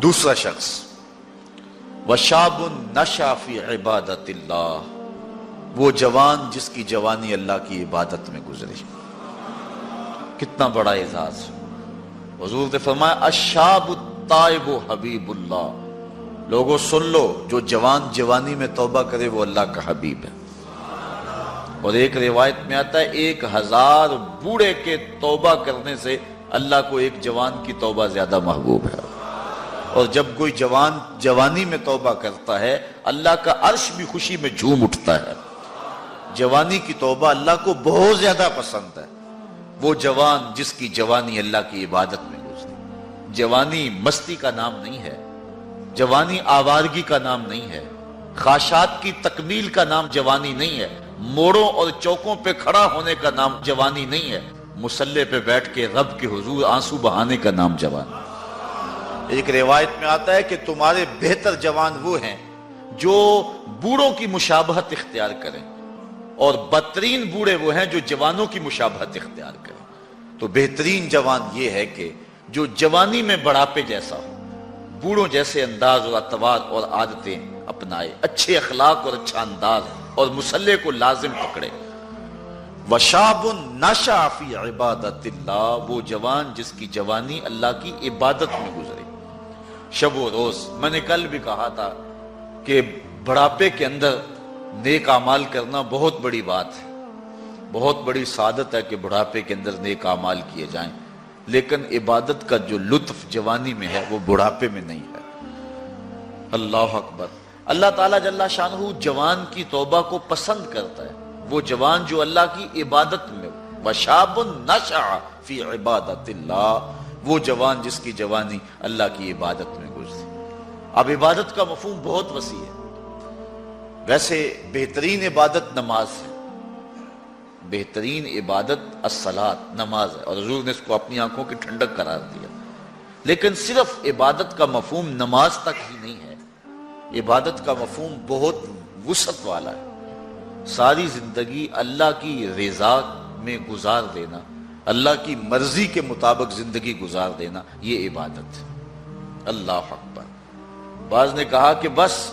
دوسرا شخص وَشَابٌ نَشَأَ فِي عِبَادَةِ اللَّهِ، وہ جوان جس کی جوانی اللہ کی عبادت میں گزری۔ کتنا بڑا اعزاز۔ حضور نے فرمایا الشاب التائب حبیب اللہ، لوگوں سن لو، جو جوان جوانی میں توبہ کرے وہ اللہ کا حبیب ہے۔ اور ایک روایت میں آتا ہے 1000 بوڑھے کے توبہ کرنے سے اللہ کو ایک جوان کی توبہ زیادہ محبوب ہے۔ اور جب کوئی جوان جوانی میں توبہ کرتا ہے اللہ کا عرش بھی خوشی میں جھوم اٹھتا ہے۔ جوانی کی توبہ اللہ کو بہت زیادہ پسند ہے۔ وہ جوان جس کی جوانی اللہ کی عبادت میں گزری۔ جوانی مستی کا نام نہیں ہے، جوانی آوارگی کا نام نہیں ہے، خواہشات کی تکمیل کا نام جوانی نہیں ہے، موڑوں اور چوکوں پہ کھڑا ہونے کا نام جوانی نہیں ہے، مصلی پہ بیٹھ کے رب کے حضور آنسو بہانے کا نام جوانی۔ ایک روایت میں آتا ہے کہ تمہارے بہتر جوان وہ ہیں جو بوڑھوں کی مشابہت اختیار کریں، اور بدترین بوڑھے وہ ہیں جو جوانوں کی مشابہت اختیار کریں۔ تو بہترین جوان یہ ہے کہ جو جوانی میں بڑھاپے جیسا ہو، بوڑھوں جیسے انداز اور اطوار اور عادتیں اپنائے، اچھے اخلاق اور اچھا انداز، اور مصلی کو لازم پکڑے۔ وَشَابٌ نَشَأَ فِي عِبَادَةِ اللَّهِ، وہ جوان جس کی جوانی اللہ کی عبادت میں گزری۔ شب و روز، میں نے کل بھی کہا تھا کہ بڑھاپے کے اندر نیک اعمال کرنا بہت بڑی بات ہے، بہت بڑی سعادت ہے کہ بڑھاپے کے اندر نیک اعمال کیے جائیں، لیکن عبادت کا جو لطف جوانی میں ہے وہ بڑھاپے میں نہیں ہے۔ اللہ اکبر۔ اللہ تعالیٰ جل شانہ جوان کی توبہ کو پسند کرتا ہے، وہ جوان جو اللہ کی عبادت میں ہو۔ وَشَابٌ نَشَأَ فِي عِبَادَةِ اللَّهِ، وہ جوان جس کی جوانی اللہ کی عبادت میں گزری۔ اب عبادت کا مفہوم بہت وسیع ہے۔ ویسے بہترین عبادت نماز ہے، بہترین عبادت الصلاۃ، نماز ہے، اور حضور نے اس کو اپنی آنکھوں کی ٹھنڈک قرار دیا۔ لیکن صرف عبادت کا مفہوم نماز تک ہی نہیں ہے، عبادت کا مفہوم بہت وسعت والا ہے۔ ساری زندگی اللہ کی رضا میں گزار دینا، اللہ کی مرضی کے مطابق زندگی گزار دینا، یہ عبادت ہے۔ اللہ اکبر۔ بعض نے کہا کہ بس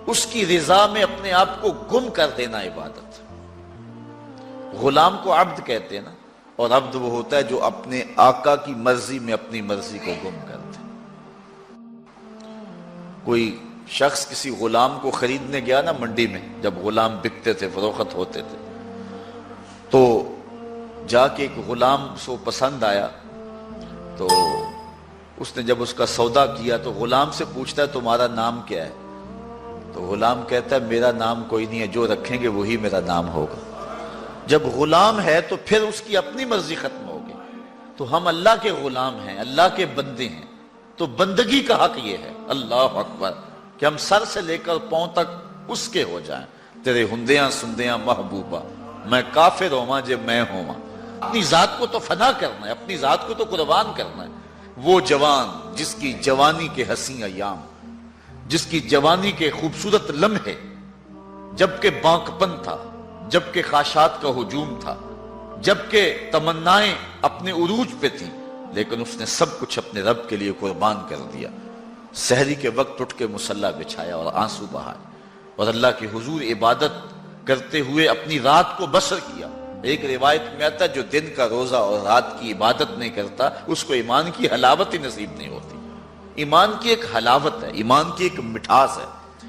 اس کی رضا میں اپنے آپ کو گم کر دینا عبادت۔ غلام کو عبد کہتے ہیں نا، اور عبد وہ ہوتا ہے جو اپنے آقا کی مرضی میں اپنی مرضی کو گم کرتے۔ کوئی شخص کسی غلام کو خریدنے گیا نا منڈی میں، جب غلام بکتے تھے، فروخت ہوتے تھے، تو جا کے ایک غلام سو پسند آیا، تو اس نے جب اس کا سودا کیا تو غلام سے پوچھتا ہے تمہارا نام کیا ہے؟ تو غلام کہتا ہے میرا نام کوئی نہیں ہے، جو رکھیں گے وہی میرا نام ہوگا۔ جب غلام ہے تو پھر اس کی اپنی مرضی ختم ہوگی۔ تو ہم اللہ کے غلام ہیں، اللہ کے بندے ہیں، تو بندگی کا حق یہ ہے، اللہ اکبر، کہ ہم سر سے لے کر پاؤں تک اس کے ہو جائیں۔ تیرے ہندیاں سندیاں محبوبہ، میں کافر ہوواں جے میں ہوواں۔ اپنی ذات کو تو فنا کرنا ہے، اپنی ذات کو تو قربان کرنا ہے۔ وہ جوان جس کی جوانی کے حسین ایام، جس کی جوانی کے خوبصورت لمحے، جبکہ بانکپن تھا، جبکہ خواہشات کا ہجوم تھا، جبکہ تمنائیں اپنے عروج پہ تھیں، لیکن اس نے سب کچھ اپنے رب کے لیے قربان کر دیا۔ سحری کے وقت اٹھ کے مصلی بچھایا اور آنسو بہائے، اور اللہ کے حضور عبادت کرتے ہوئے اپنی رات کو بسر کیا۔ ایک روایت میں آتا ہے جو دن کا روزہ اور رات کی عبادت نہیں کرتا اس کو ایمان کی حلاوت ہی نصیب نہیں ہوتی۔ ایمان کی ایک حلاوت ہے، ایمان کی ایک مٹھاس ہے،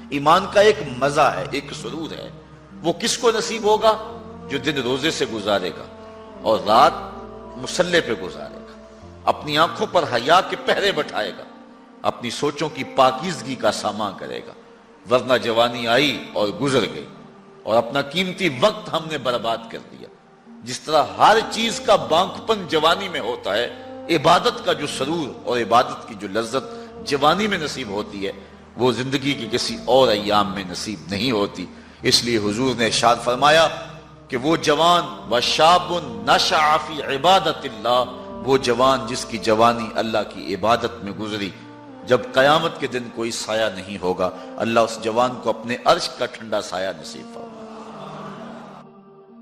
ایمان کا ایک مزہ ہے، ایک سرور ہے۔ وہ کس کو نصیب ہوگا؟ جو دن روزے سے گزارے گا اور رات مصلی پہ گزارے گا، اپنی آنکھوں پر حیا کے پہرے بٹھائے گا، اپنی سوچوں کی پاکیزگی کا سامان کرے گا۔ ورنہ جوانی آئی اور گزر گئی، اور اپنا قیمتی وقت ہم نے برباد کر دیا۔ جس طرح ہر چیز کا بانکپن جوانی میں ہوتا ہے، عبادت کا جو سرور اور عبادت کی جو لذت جوانی میں نصیب ہوتی ہے وہ زندگی کی کسی اور ایام میں نصیب نہیں ہوتی۔ اس لیے حضور نے ارشاد فرمایا کہ وہ جوان وَشَابٌ نَشَأَ فِي عِبَادَةِ اللَّهِ، وہ جوان جس کی جوانی اللہ کی عبادت میں گزری، جب قیامت کے دن کوئی سایہ نہیں ہوگا، اللہ اس جوان کو اپنے عرش کا ٹھنڈا سایہ نصیب فرمائے۔